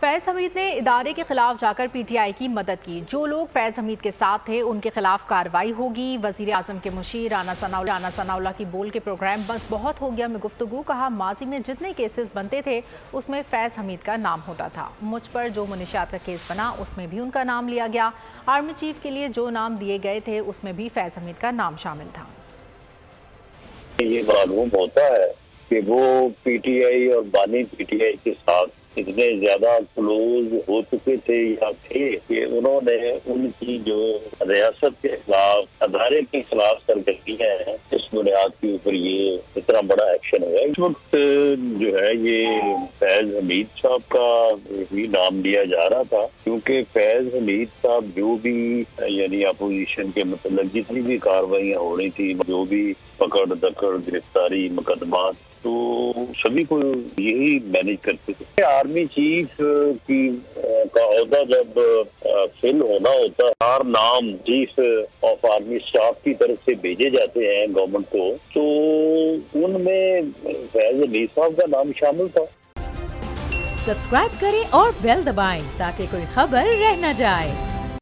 فیض حمید نے ادارے کے خلاف جا کر پی ٹی آئی کی مدد کی۔ جو لوگ فیض حمید کے ساتھ تھے ان کے خلاف کارروائی ہوگی۔ وزیر اعظم کے مشیر رانا ثناء اللہ کی بول کے پروگرام بس بہت ہو گیا میں گفتگو، کہا ماضی میں جتنے کیسز بنتے تھے اس میں فیض حمید کا نام ہوتا تھا، مجھ پر جو منشیات کا کیس بنا اس میں بھی ان کا نام لیا گیا، آرمی چیف کے لیے جو نام دیے گئے تھے اس میں بھی فیض حمید کا نام شامل تھا۔ یہ معلوم ہوتا ہے کہ وہ پی ٹی آئی اور بانی پی ٹی آئی کے ساتھ اتنے زیادہ کلوز ہو چکے تھے یا تھے کہ انہوں نے ان کی جو ریاست کے خلاف ادارے کے خلاف سرگرمیاں ہیں اس بنیاد کے اوپر یہ اتنا بڑا ایکشن ہوا۔ اس وقت جو ہے یہ فیض حمید صاحب کا بھی نام لیا جا رہا تھا، کیونکہ فیض حمید صاحب جو بھی یعنی اپوزیشن کے متعلق جتنی بھی کاروائیاں ہو رہی تھی، جو بھی پکڑ دکڑ گرفتاری مقدمات، تو سبھی کو یہی مینج کرتے تھے۔ آرمی چیف کا عہدہ جب فل ہونا ہوتا ہے، ہر نام چیف آف آرمی اسٹاف کی طرف سے بھیجے جاتے ہیں گورنمنٹ کو، تو ان میں فیض حمید صاحب کا نام شامل تھا۔ سبسکرائب کریں اور بیل دبائیں تاکہ کوئی خبر رہ نہ جائے۔